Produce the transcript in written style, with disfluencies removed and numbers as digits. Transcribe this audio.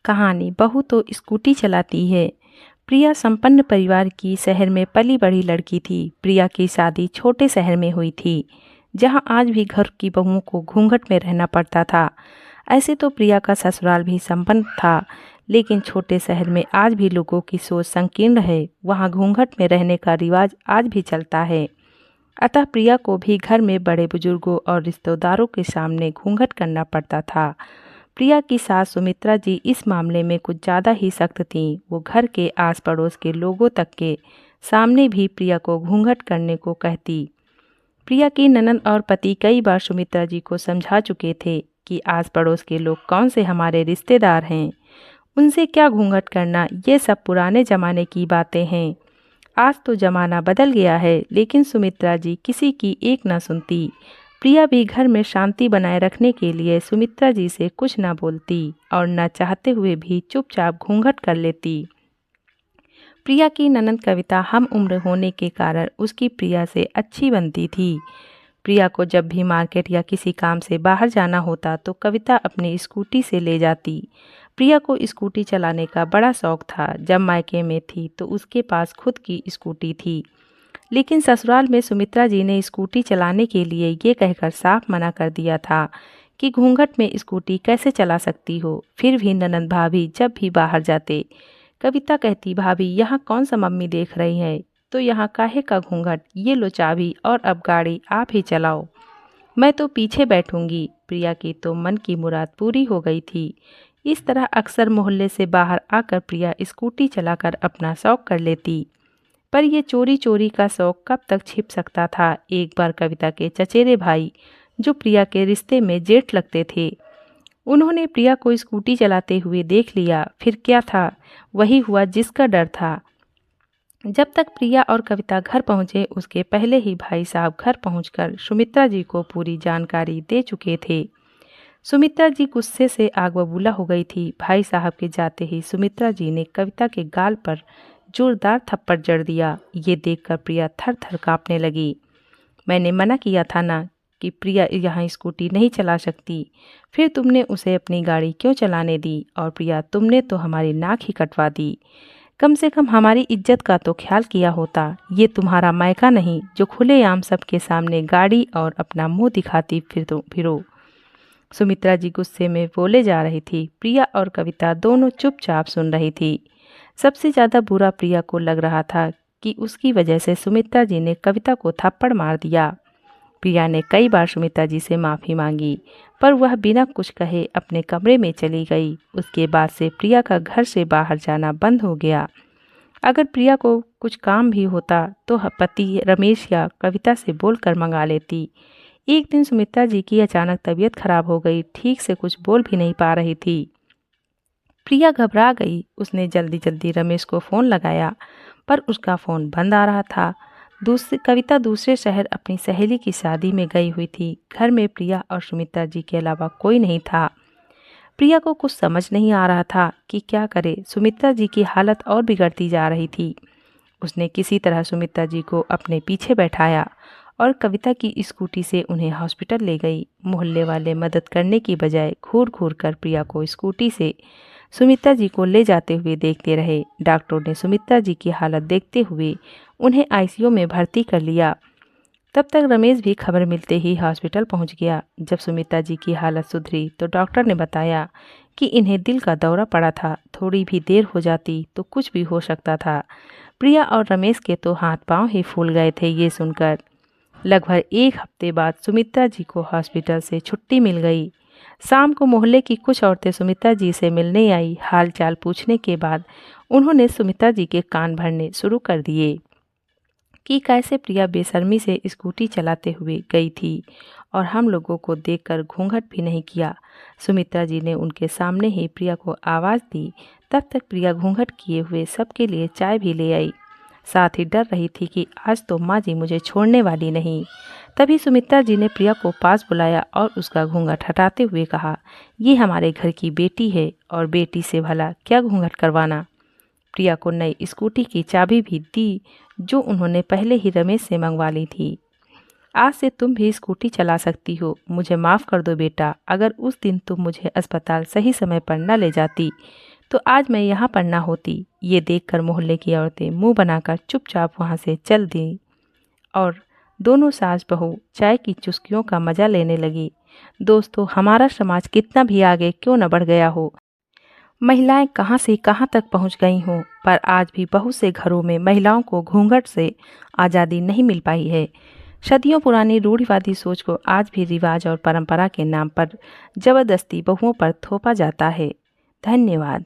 कहानी बहू तो स्कूटी चलाती है। प्रिया संपन्न परिवार की शहर में पली बड़ी लड़की थी। प्रिया की शादी छोटे शहर में हुई थी, जहां आज भी घर की बहुओं को घूंघट में रहना पड़ता था। ऐसे तो प्रिया का ससुराल भी संपन्न था, लेकिन छोटे शहर में आज भी लोगों की सोच संकीर्ण है। वहां घूंघट में रहने का रिवाज आज भी चलता है। अतः प्रिया को भी घर में बड़े बुजुर्गों और रिश्तेदारों के सामने घूंघट करना पड़ता था। प्रिया की सास सुमित्रा जी इस मामले में कुछ ज़्यादा ही सख्त थीं। वो घर के आस पड़ोस के लोगों तक के सामने भी प्रिया को घूंघट करने को कहती। प्रिया की ननद और पति कई बार सुमित्रा जी को समझा चुके थे कि आस पड़ोस के लोग कौन से हमारे रिश्तेदार हैं, उनसे क्या घूंघट करना, ये सब पुराने ज़माने की बातें हैं। आज तो ज़माना बदल गया है, लेकिन सुमित्रा जी किसी की एक न सुनती। प्रिया भी घर में शांति बनाए रखने के लिए सुमित्रा जी से कुछ न बोलती और न चाहते हुए भी चुपचाप घूंघट कर लेती। प्रिया की ननद कविता हम उम्र होने के कारण उसकी प्रिया से अच्छी बनती थी। प्रिया को जब भी मार्केट या किसी काम से बाहर जाना होता तो कविता अपनी स्कूटी से ले जाती। प्रिया को स्कूटी चलाने का बड़ा शौक था। जब मायके में थी तो उसके पास खुद की स्कूटी थी, लेकिन ससुराल में सुमित्रा जी ने स्कूटी चलाने के लिए ये कहकर साफ मना कर दिया था कि घूंघट में स्कूटी कैसे चला सकती हो। फिर भी ननद भाभी जब भी बाहर जाते, कविता कहती, भाभी यहाँ कौन सा मम्मी देख रही है, तो यहाँ काहे का घूंघट, ये लो चाबी और अब गाड़ी आप ही चलाओ, मैं तो पीछे बैठूंगी। प्रिया की तो मन की मुराद पूरी हो गई थी। इस तरह अक्सर मोहल्ले से बाहर आकर प्रिया स्कूटी चलाकर अपना शौक कर लेती। पर ये चोरी चोरी का शौक कब तक छिप सकता था। एक बार कविता के चचेरे भाई, जो प्रिया के रिश्ते में जेठ लगते थे, उन्होंने प्रिया को स्कूटी चलाते हुए देख लिया। फिर क्या था, वही हुआ जिसका डर था। जब तक प्रिया और कविता घर पहुंचे, उसके पहले ही भाई साहब घर पहुंचकर सुमित्रा जी को पूरी जानकारी दे चुके थे। सुमित्रा जी गुस्से से आग बबूला हो गई थी। भाई साहब के जाते ही सुमित्रा जी ने कविता के गाल पर जोरदार थप्पड़ जड़ दिया। ये देखकर प्रिया थर थर काँपने लगी। मैंने मना किया था ना कि प्रिया यहाँ स्कूटी नहीं चला सकती, फिर तुमने उसे अपनी गाड़ी क्यों चलाने दी? और प्रिया, तुमने तो हमारी नाक ही कटवा दी। कम से कम हमारी इज्जत का तो ख्याल किया होता। ये तुम्हारा मायका नहीं जो खुलेआम सबके सामने गाड़ी और अपना मुंह दिखाती फिरो। सुमित्रा जी गुस्से में बोले जा रही थी। प्रिया और कविता दोनों चुपचाप सुन रही थी। सबसे ज़्यादा बुरा प्रिया को लग रहा था कि उसकी वजह से सुमित्रा जी ने कविता को थप्पड़ मार दिया। प्रिया ने कई बार सुमित्रा जी से माफ़ी मांगी, पर वह बिना कुछ कहे अपने कमरे में चली गई। उसके बाद से प्रिया का घर से बाहर जाना बंद हो गया। अगर प्रिया को कुछ काम भी होता तो पति रमेश या कविता से बोलकर मंगा लेती। एक दिन सुमित्रा जी की अचानक तबीयत खराब हो गई। ठीक से कुछ बोल भी नहीं पा रही थी। प्रिया घबरा गई। उसने जल्दी जल्दी रमेश को फ़ोन लगाया, पर उसका फ़ोन बंद आ रहा था। कविता दूसरे शहर अपनी सहेली की शादी में गई हुई थी। घर में प्रिया और सुमित्रा जी के अलावा कोई नहीं था। प्रिया को कुछ समझ नहीं आ रहा था कि क्या करे। सुमित्रा जी की हालत और बिगड़ती जा रही थी। उसने किसी तरह सुमित्रा जी को अपने पीछे बैठाया और कविता की स्कूटी से उन्हें हॉस्पिटल ले गई। मोहल्ले वाले मदद करने की बजाय घूर घूर कर प्रिया को स्कूटी से सुमित्रा जी को ले जाते हुए देखते रहे। डॉक्टरों ने सुमित्रा जी की हालत देखते हुए उन्हें आईसीयू में भर्ती कर लिया। तब तक रमेश भी खबर मिलते ही हॉस्पिटल पहुंच गया। जब सुमित्रा जी की हालत सुधरी तो डॉक्टर ने बताया कि इन्हें दिल का दौरा पड़ा था। थोड़ी भी देर हो जाती तो कुछ भी हो सकता था। प्रिया और रमेश के तो हाथ पांव ही फूल गए थे ये सुनकर। लगभग एक हफ्ते बाद सुमित्रा जी को हॉस्पिटल से छुट्टी मिल गई। शाम को मोहल्ले की कुछ औरतें सुमित्रा जी से मिलने आई। हाल चाल पूछने के बाद उन्होंने सुमित्रा जी के कान भरने शुरू कर दिए कि कैसे प्रिया बेशर्मी से स्कूटी चलाते हुए गई थी और हम लोगों को देखकर घूंघट भी नहीं किया। सुमित्रा जी ने उनके सामने ही प्रिया को आवाज़ दी। तब तक प्रिया घूंघट किए हुए सबके लिए चाय भी ले आई। साथ ही डर रही थी कि आज तो माँ जी मुझे छोड़ने वाली नहीं। तभी सुमित्रा जी ने प्रिया को पास बुलाया और उसका घूंघट हटाते हुए कहा, ये हमारे घर की बेटी है और बेटी से भला क्या घूंघट करवाना। प्रिया को नई स्कूटी की चाबी भी दी, जो उन्होंने पहले ही रमेश से मंगवा ली थी। आज से तुम भी स्कूटी चला सकती हो। मुझे माफ़ कर दो बेटा, अगर उस दिन तुम मुझे अस्पताल सही समय पर न ले जाती तो आज मैं यहाँ पर ना होती। ये देखकर मोहल्ले की औरतें मुंह बनाकर चुपचाप वहाँ से चल दी और दोनों सास बहू चाय की चुस्कियों का मजा लेने लगी। दोस्तों, हमारा समाज कितना भी आगे क्यों न बढ़ गया हो, महिलाएं कहाँ से कहाँ तक पहुँच गई हों, पर आज भी बहुत से घरों में महिलाओं को घूंघट से आज़ादी नहीं मिल पाई है। सदियों पुरानी रूढ़िवादी सोच को आज भी रिवाज और परंपरा के नाम पर जबरदस्ती बहुओं पर थोपा जाता है। धन्यवाद।